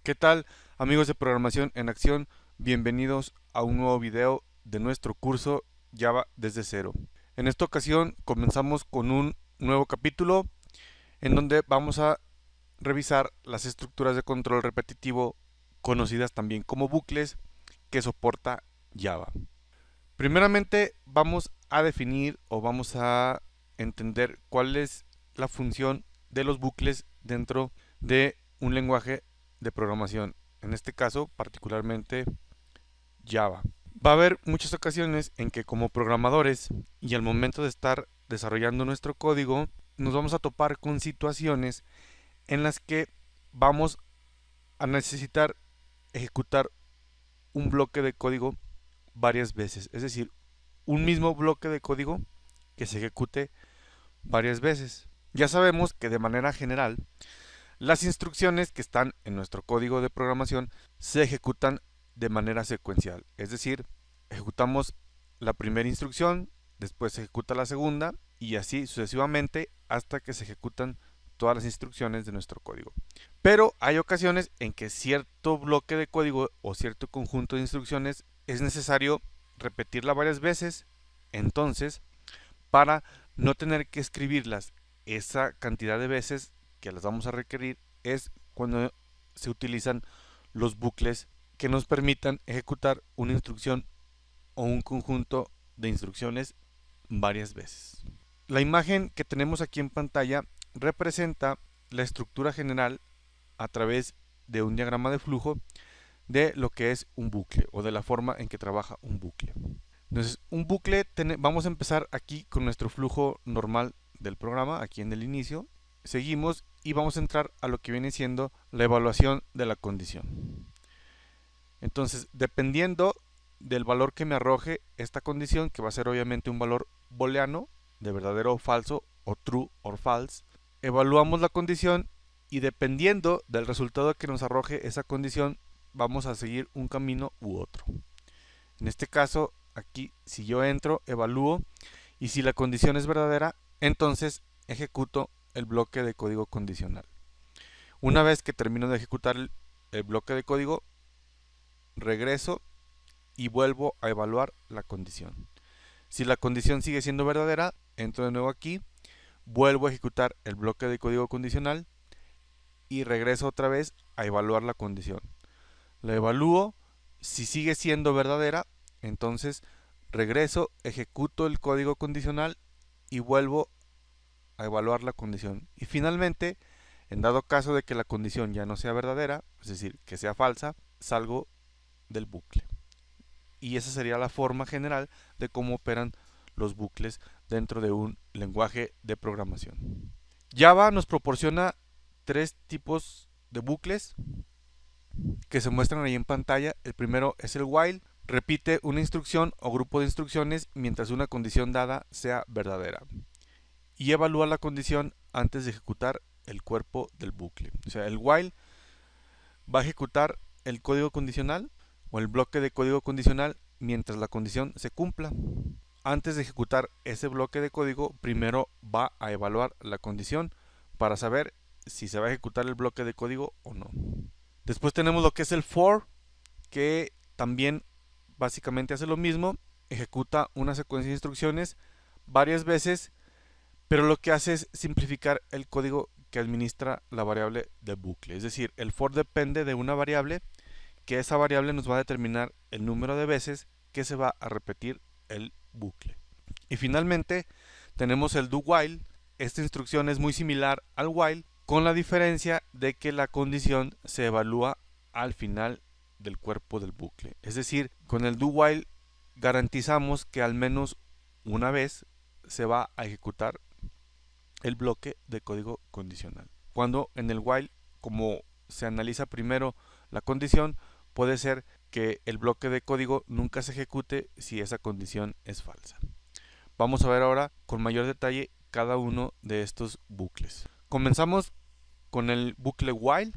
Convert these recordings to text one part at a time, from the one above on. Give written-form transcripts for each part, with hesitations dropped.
¿Qué tal, amigos de Programación en Acción? Bienvenidos a un nuevo video de nuestro curso Java desde cero. En esta ocasión comenzamos con un nuevo capítulo en donde vamos a revisar las estructuras de control repetitivo conocidas también como bucles que soporta Java. Primeramente vamos a definir o vamos a entender cuál es la función de los bucles dentro de un lenguaje de programación, en este caso particularmente Java. Va a haber muchas ocasiones en que como programadores y al momento de estar desarrollando nuestro código nos vamos a topar con situaciones en las que vamos a necesitar ejecutar un bloque de código varias veces, es decir, un mismo bloque de código que se ejecute varias veces. Ya sabemos que de manera general las instrucciones que están en nuestro código de programación se ejecutan de manera secuencial, es decir, ejecutamos la primera instrucción, después se ejecuta la segunda y así sucesivamente hasta que se ejecutan todas las instrucciones de nuestro código. Pero hay ocasiones en que cierto bloque de código o cierto conjunto de instrucciones es necesario repetirla varias veces, entonces para no tener que escribirlas esa cantidad de veces que las vamos a requerir es cuando se utilizan los bucles que nos permitan ejecutar una instrucción o un conjunto de instrucciones varias veces. La imagen que tenemos aquí en pantalla representa la estructura general a través de un diagrama de flujo de lo que es un bucle o de la forma en que trabaja un bucle. Entonces, un bucle, vamos a empezar aquí con nuestro flujo normal del programa, aquí en el inicio. Seguimos y vamos a entrar a lo que viene siendo la evaluación de la condición. Entonces, dependiendo del valor que me arroje esta condición, que va a ser obviamente un valor booleano, de verdadero o falso, o true or false, evaluamos la condición y dependiendo del resultado que nos arroje esa condición, vamos a seguir un camino u otro. En este caso, aquí si yo entro, evalúo y si la condición es verdadera, entonces ejecuto el bloque de código condicional. Una vez que termino de ejecutar el bloque de código, regreso y vuelvo a evaluar la condición. Si la condición sigue siendo verdadera, entro de nuevo aquí, vuelvo a ejecutar el bloque de código condicional y regreso otra vez a evaluar la condición. La evalúo, si sigue siendo verdadera, entonces regreso, ejecuto el código condicional y vuelvo a evaluar la condición. Y finalmente, en dado caso de que la condición ya no sea verdadera, es decir, que sea falsa, salgo del bucle. Y esa sería la forma general de cómo operan los bucles dentro de un lenguaje de programación. Java nos proporciona tres tipos de bucles que se muestran ahí en pantalla. El primero es el while, repite una instrucción o grupo de instrucciones mientras una condición dada sea verdadera y evalúa la condición antes de ejecutar el cuerpo del bucle. O sea, el while va a ejecutar el código condicional o el bloque de código condicional mientras la condición se cumpla. Antes de ejecutar ese bloque de código, primero va a evaluar la condición para saber si se va a ejecutar el bloque de código o no. Después tenemos lo que es el for, que también básicamente hace lo mismo, ejecuta una secuencia de instrucciones varias veces, pero lo que hace es simplificar el código que administra la variable de bucle. Es decir, el for depende de una variable, que esa variable nos va a determinar el número de veces que se va a repetir el bucle. Y finalmente tenemos el do while. Esta instrucción es muy similar al while, con la diferencia de que la condición se evalúa al final del cuerpo del bucle. Es decir, con el do while garantizamos que al menos una vez se va a ejecutar el bloque de código condicional. Cuando en el while, como se analiza primero la condición, puede ser que el bloque de código nunca se ejecute si esa condición es falsa. Vamos a ver ahora con mayor detalle cada uno de estos bucles. Comenzamos con el bucle while.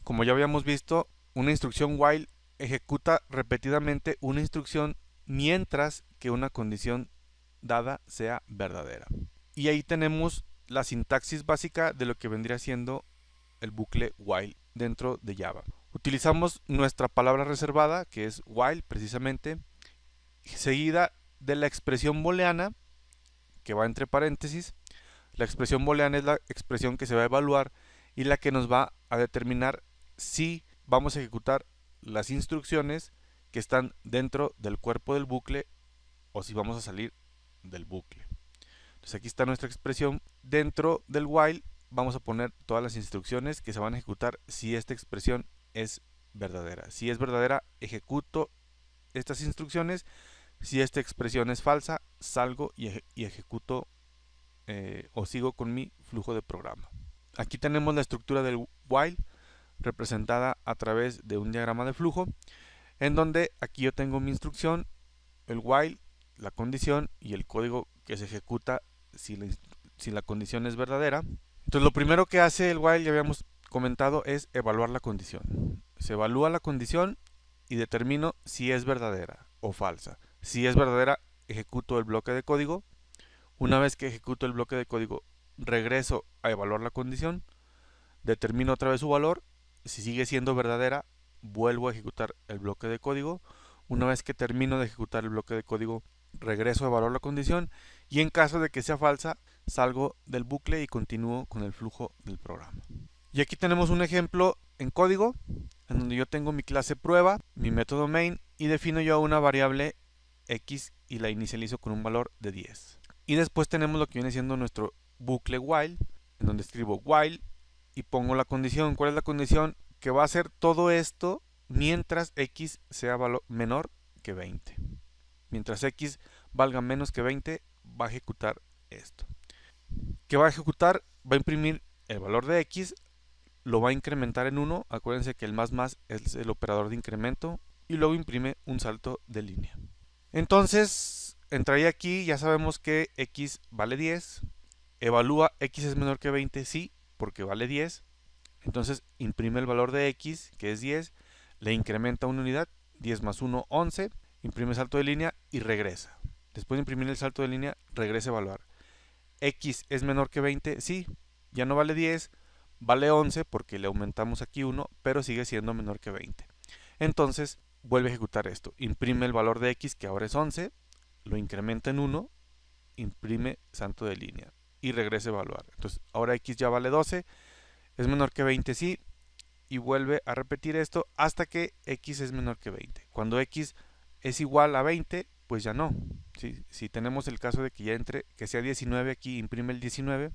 Como ya habíamos visto, una instrucción while ejecuta repetidamente una instrucción mientras que una condición dada sea verdadera. Y ahí tenemos la sintaxis básica de lo que vendría siendo el bucle while dentro de Java. Utilizamos nuestra palabra reservada, que es while precisamente, seguida de la expresión booleana, que va entre paréntesis. La expresión booleana es la expresión que se va a evaluar y la que nos va a determinar si vamos a ejecutar las instrucciones que están dentro del cuerpo del bucle o si vamos a salir del bucle. Entonces aquí está nuestra expresión. Dentro del while vamos a poner todas las instrucciones que se van a ejecutar si esta expresión es verdadera. Si es verdadera, ejecuto estas instrucciones. Si esta expresión es falsa, salgo y ejecuto o sigo con mi flujo de programa. Aquí tenemos la estructura del while representada a través de un diagrama de flujo, en donde aquí yo tengo mi instrucción, el while, la condición y el código que se ejecuta si la condición es verdadera. Entonces lo primero que hace el while, ya habíamos comentado, es evaluar la condición. Se evalúa la condición y determino si es verdadera o falsa. Si es verdadera, ejecuto el bloque de código. Una vez que ejecuto el bloque de código, regreso a evaluar la condición, determino otra vez su valor. Si sigue siendo verdadera, vuelvo a ejecutar el bloque de código. Una vez que termino de ejecutar el bloque de código, regreso a evaluar la condición y en caso de que sea falsa, salgo del bucle y continúo con el flujo del programa. Y aquí tenemos un ejemplo en código en donde yo tengo mi clase prueba, mi método main y defino yo una variable x y la inicializo con un valor de 10. Y después tenemos lo que viene siendo nuestro bucle while, en donde escribo while y pongo la condición. ¿Cuál es la condición? Que va a hacer todo esto mientras x sea menor que 20. Mientras x valga menos que 20, va a ejecutar esto. ¿Qué va a ejecutar? Va a imprimir el valor de x, lo va a incrementar en 1. Acuérdense que el más es el operador de incremento y luego imprime un salto de línea. Entonces, entraría aquí, ya sabemos que x vale 10. Evalúa x es menor que 20, sí, porque vale 10. Entonces imprime el valor de x, que es 10, le incrementa una unidad, 10 más 1, 11, imprime salto de línea y regresa. Después de imprimir el salto de línea, regresa a evaluar. X es menor que 20, sí, ya no vale 10, vale 11 porque le aumentamos aquí 1, pero sigue siendo menor que 20. Entonces vuelve a ejecutar esto, imprime el valor de x, que ahora es 11, lo incrementa en 1, imprime salto de línea y regresa a evaluar. Entonces ahora x ya vale 12, es menor que 20, sí, y vuelve a repetir esto hasta que x es menor que 20. Cuando x es igual a 20, pues ya no. ¿Sí? Si tenemos el caso de que ya entre, que sea 19, aquí imprime el 19,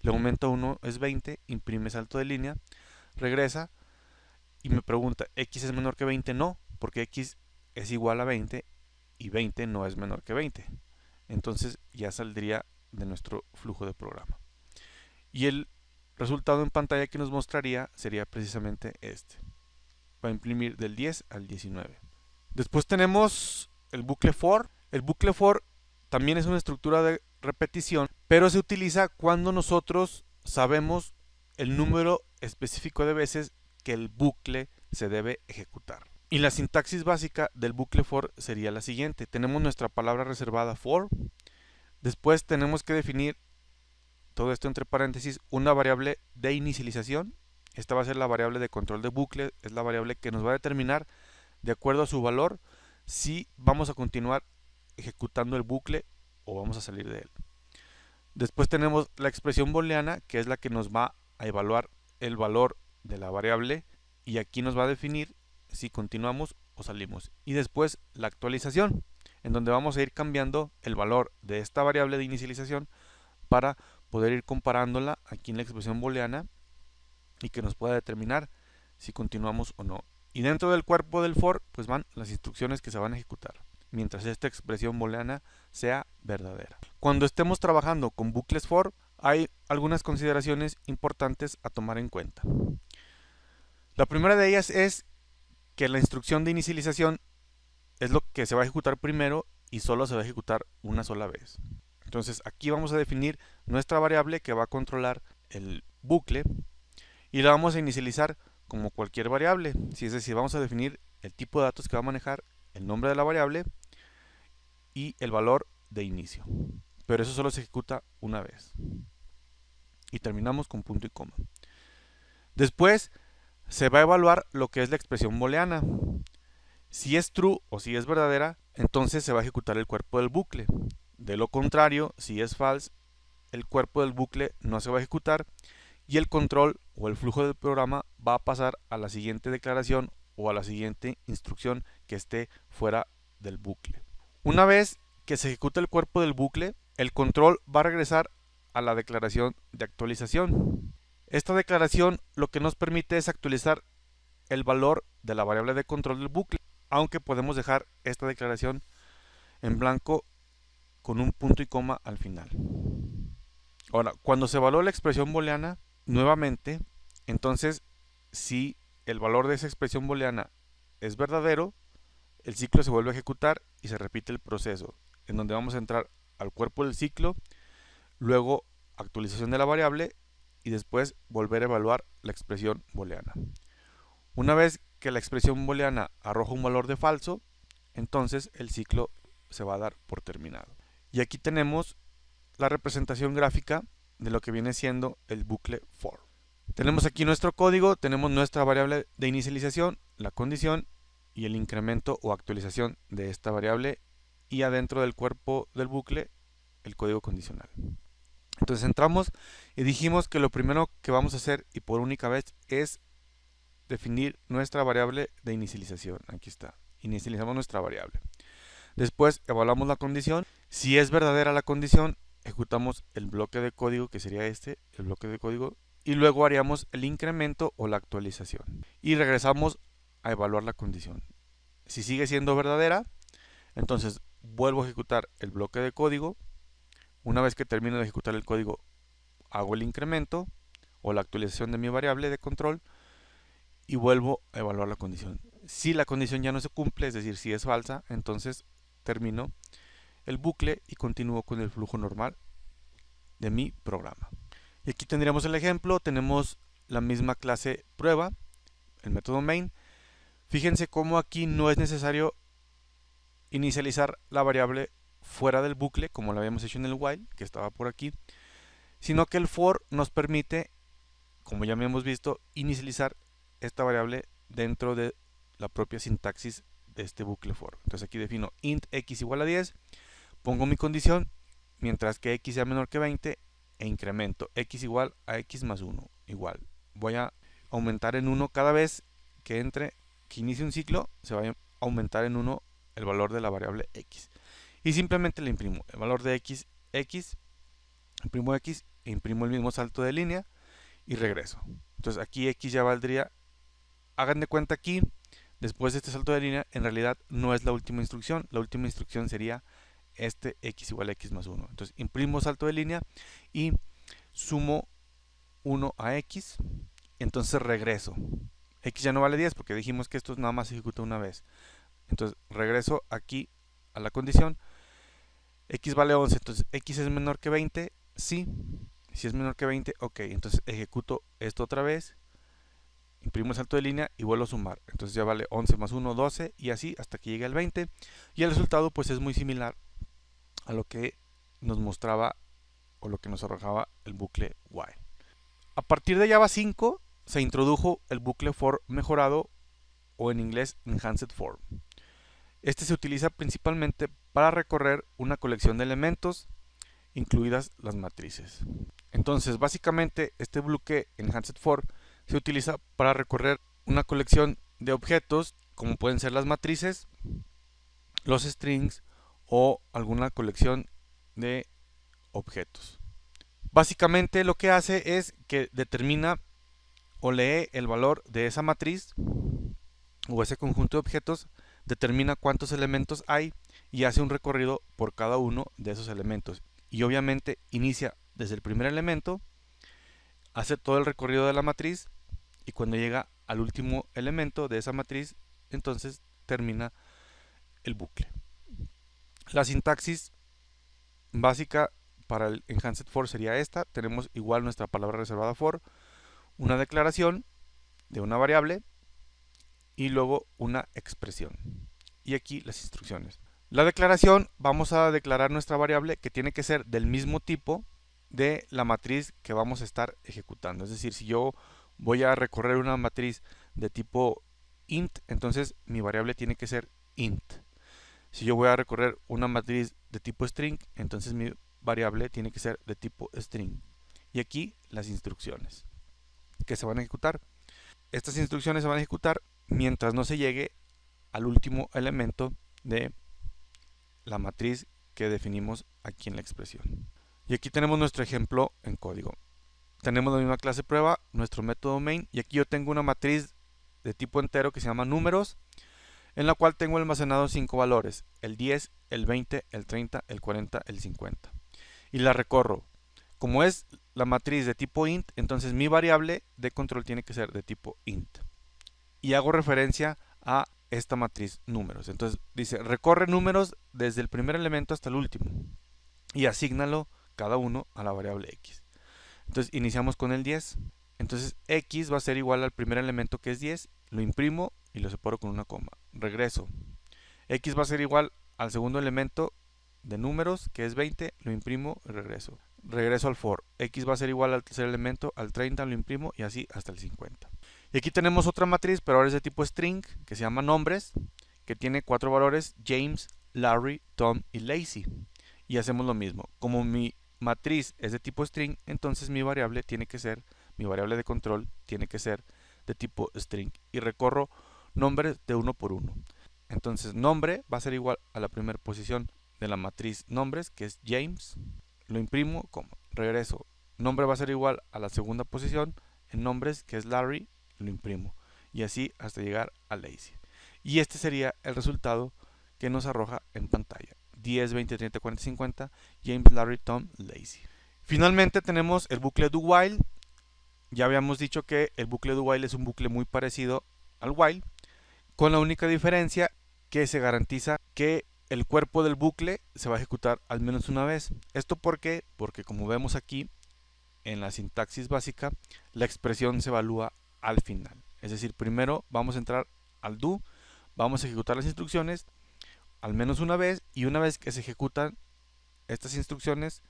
le aumenta 1, es 20, imprime salto de línea, regresa y me pregunta, ¿x es menor que 20? No, porque x es igual a 20 y 20 no es menor que 20. Entonces ya saldría de nuestro flujo de programa. Y el resultado en pantalla que nos mostraría sería precisamente este. Va a imprimir del 10 al 19. Después tenemos el bucle for. El bucle for también es una estructura de repetición, pero se utiliza cuando nosotros sabemos el número específico de veces que el bucle se debe ejecutar. Y la sintaxis básica del bucle for sería la siguiente. Tenemos nuestra palabra reservada for. Después tenemos que definir, todo esto entre paréntesis, una variable de inicialización. Esta va a ser la variable de control de bucle, es la variable que nos va a determinar, de acuerdo a su valor, si vamos a continuar ejecutando el bucle o vamos a salir de él. Después tenemos la expresión booleana, que es la que nos va a evaluar el valor de la variable y aquí nos va a definir si continuamos o salimos. Y después la actualización, en donde vamos a ir cambiando el valor de esta variable de inicialización para poder ir comparándola aquí en la expresión booleana y que nos pueda determinar si continuamos o no. Y dentro del cuerpo del for, pues van las instrucciones que se van a ejecutar, mientras esta expresión booleana sea verdadera. Cuando estemos trabajando con bucles for, hay algunas consideraciones importantes a tomar en cuenta. La primera de ellas es que la instrucción de inicialización es lo que se va a ejecutar primero y solo se va a ejecutar una sola vez. Entonces aquí vamos a definir nuestra variable que va a controlar el bucle y la vamos a inicializar como cualquier variable. Es decir, vamos a definir el tipo de datos que va a manejar, el nombre de la variable y el valor de inicio. Pero eso solo se ejecuta una vez. Y terminamos con punto y coma. Después se va a evaluar lo que es la expresión booleana. Si es true o si es verdadera, entonces se va a ejecutar el cuerpo del bucle. De lo contrario, si es false, el cuerpo del bucle no se va a ejecutar y el control o el flujo del programa va a pasar a la siguiente declaración o a la siguiente instrucción que esté fuera del bucle. Una vez que se ejecuta el cuerpo del bucle, el control va a regresar a la declaración de actualización. Esta declaración lo que nos permite es actualizar el valor de la variable de control del bucle, aunque podemos dejar esta declaración en blanco con un punto y coma al final. Ahora, cuando se evalúa la expresión booleana, nuevamente, entonces si el valor de esa expresión booleana es verdadero, el ciclo se vuelve a ejecutar y se repite el proceso, en donde vamos a entrar al cuerpo del ciclo, luego actualización de la variable y después volver a evaluar la expresión booleana. Una vez que la expresión booleana arroja un valor de falso, entonces el ciclo se va a dar por terminado. Y aquí tenemos la representación gráfica de lo que viene siendo el bucle for. Tenemos aquí nuestro código, tenemos nuestra variable de inicialización, la condición y el incremento o actualización de esta variable y adentro del cuerpo del bucle el código condicional. Entonces entramos y dijimos que lo primero que vamos a hacer y por única vez es definir nuestra variable de inicialización. Aquí está, inicializamos nuestra variable. Después evaluamos la condición. Si es verdadera la condición, ejecutamos el bloque de código, que sería este, el bloque de código, y luego haríamos el incremento o la actualización. Y regresamos a evaluar la condición. Si sigue siendo verdadera, entonces vuelvo a ejecutar el bloque de código. Una vez que termino de ejecutar el código, hago el incremento o la actualización de mi variable de control y vuelvo a evaluar la condición. Si la condición ya no se cumple, es decir, si es falsa, entonces termino el bucle y continúo con el flujo normal de mi programa. Y aquí tendríamos el ejemplo, tenemos la misma clase prueba, el método main. Fíjense cómo aquí no es necesario inicializar la variable fuera del bucle, como lo habíamos hecho en el while, que estaba por aquí, sino que el for nos permite, como ya habíamos visto, inicializar esta variable dentro de la propia sintaxis de este bucle for. Entonces aquí defino int x igual a 10, pongo mi condición, mientras que x sea menor que 20, e incremento x igual a x más 1, igual. Voy a aumentar en 1 cada vez que inicie un ciclo, se va a aumentar en 1 el valor de la variable x. Y simplemente le imprimo el valor de x, imprimo x, e imprimo el mismo salto de línea y regreso. Entonces aquí x ya valdría, hagan de cuenta aquí, después de este salto de línea, en realidad no es la última instrucción sería este x igual a x más 1. Entonces imprimo salto de línea y sumo 1 a x, entonces regreso. X ya no vale 10 porque dijimos que esto nada más se ejecuta una vez. Entonces regreso aquí a la condición, x vale 11, entonces x es menor que 20, sí. Si es menor que 20, ok, entonces ejecuto esto otra vez, imprimo el salto de línea y vuelvo a sumar. Entonces ya vale 11 más 1, 12 y así hasta que llegue al 20. Y el resultado pues es muy similar a lo que nos mostraba o lo que nos arrojaba el bucle while. A partir de Java 5 se introdujo el bucle for mejorado o en inglés enhanced for. Este se utiliza principalmente para recorrer una colección de elementos, incluidas las matrices. Entonces básicamente este bucle enhanced for se utiliza para recorrer una colección de objetos como pueden ser las matrices, los strings o alguna colección de objetos. Básicamente lo que hace es que determina o lee el valor de esa matriz o ese conjunto de objetos, determina cuántos elementos hay y hace un recorrido por cada uno de esos elementos. Y obviamente inicia desde el primer elemento, hace todo el recorrido de la matriz y cuando llega al último elemento de esa matriz, entonces termina el bucle. La sintaxis básica para el enhanced for sería esta. Tenemos igual nuestra palabra reservada for, una declaración de una variable y luego una expresión. Y aquí las instrucciones. La declaración, vamos a declarar nuestra variable que tiene que ser del mismo tipo de la matriz que vamos a estar ejecutando. Es decir, si yo voy a recorrer una matriz de tipo int, entonces mi variable tiene que ser int. Si yo voy a recorrer una matriz de tipo string, entonces mi variable tiene que ser de tipo string. Y aquí las instrucciones que se van a ejecutar. Estas instrucciones se van a ejecutar mientras no se llegue al último elemento de la matriz que definimos aquí en la expresión. Y aquí tenemos nuestro ejemplo en código. Tenemos la misma clase prueba, nuestro método main, y aquí yo tengo una matriz de tipo entero que se llama números, en la cual tengo almacenados 5 valores, el 10, el 20, el 30, el 40, el 50. Y la recorro. Como es la matriz de tipo int, entonces mi variable de control tiene que ser de tipo int. Y hago referencia a esta matriz números. Entonces dice, recorre números desde el primer elemento hasta el último. Y asígnalo cada uno a la variable x. Entonces iniciamos con el 10. Entonces x va a ser igual al primer elemento que es 10. Lo imprimo y lo separo con una coma. Regreso. X va a ser igual al segundo elemento de números que es 20. Lo imprimo y regreso. Regreso al for. X va a ser igual al tercer elemento, al 30 lo imprimo y así hasta el 50. Y aquí tenemos otra matriz, pero ahora es de tipo string, que se llama nombres, que tiene 4 valores, James, Larry, Tom y Lazy. Y hacemos lo mismo. Como mi matriz es de tipo string, entonces mi variable de control tiene que ser de tipo string. Y recorro nombres de uno por uno. Entonces nombre va a ser igual a la primera posición de la matriz nombres, que es James. Lo imprimo, regreso. Nombre va a ser igual a la segunda posición en nombres, que es Larry. Lo imprimo. Y así hasta llegar a Lazy. Y este sería el resultado que nos arroja en pantalla. 10, 20, 30, 40, 50, James, Larry, Tom, Lazy. Finalmente tenemos el bucle do while. Ya habíamos dicho que el bucle do while es un bucle muy parecido al while, con la única diferencia que se garantiza que el cuerpo del bucle se va a ejecutar al menos una vez. ¿Esto por qué? Porque como vemos aquí en la sintaxis básica, la expresión se evalúa al final. Es decir, primero vamos a entrar al do, vamos a ejecutar las instrucciones al menos una vez, y una vez que se ejecutan estas instrucciones,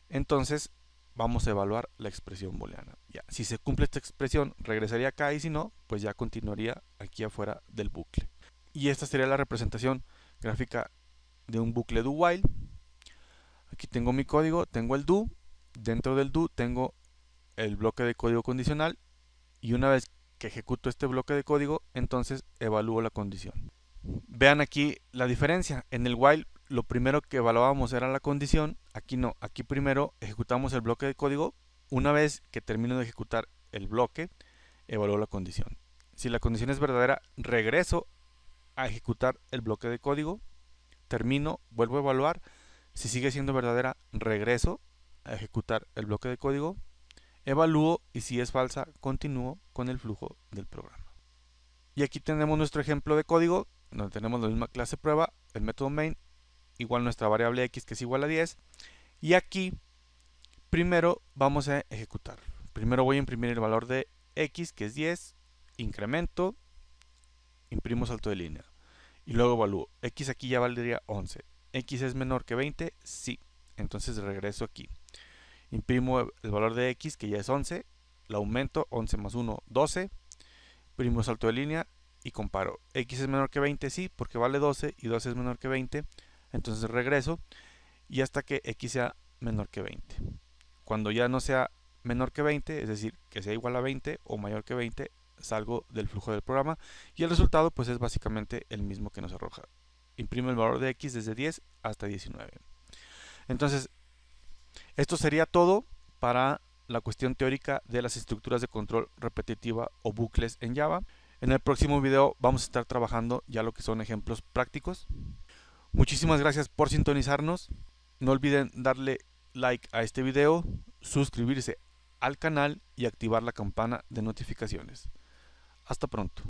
entonces vamos a evaluar la expresión booleana. Ya, si se cumple esta expresión, regresaría acá, y si no, pues ya continuaría aquí afuera del bucle. Y esta sería la representación gráfica de un bucle do while. Aquí tengo mi código, tengo el do, dentro del do tengo el bloque de código condicional, y una vez que ejecuto este bloque de código, entonces evalúo la condición. Vean aquí la diferencia. En el while lo primero que evaluábamos era la condición. Aquí no, aquí primero ejecutamos el bloque de código. Una vez que termino de ejecutar el bloque, evalúo la condición. Si la condición es verdadera, regreso a ejecutar el bloque de código, termino, vuelvo a evaluar. Si sigue siendo verdadera, regreso a ejecutar el bloque de código, evalúo, y si es falsa, continúo con el flujo del programa. Y aquí tenemos nuestro ejemplo de código, donde tenemos la misma clase prueba, el método main, igual nuestra variable x, que es igual a 10. Y aquí primero vamos a ejecutar. Primero voy a imprimir el valor de x, que es 10, incremento, imprimo salto de línea, y luego evalúo. X aquí ya valdría 11. ¿X es menor que 20? Sí. Entonces regreso aquí. Imprimo el valor de x, que ya es 11, lo aumento, 11 más 1, 12, imprimo salto de línea y comparo. ¿X es menor que 20? Sí, porque vale 12 y 12 es menor que 20. Entonces regreso y hasta que x sea menor que 20. Cuando ya no sea menor que 20, es decir, que sea igual a 20 o mayor que 20, salgo del flujo del programa, y el resultado pues es básicamente el mismo que nos arroja. Imprimo el valor de x desde 10 hasta 19. Entonces, esto sería todo para la cuestión teórica de las estructuras de control repetitiva o bucles en Java. En el próximo video vamos a estar trabajando ya lo que son ejemplos prácticos. Muchísimas gracias por sintonizarnos. No olviden darle like a este video, suscribirse al canal y activar la campana de notificaciones. Hasta pronto.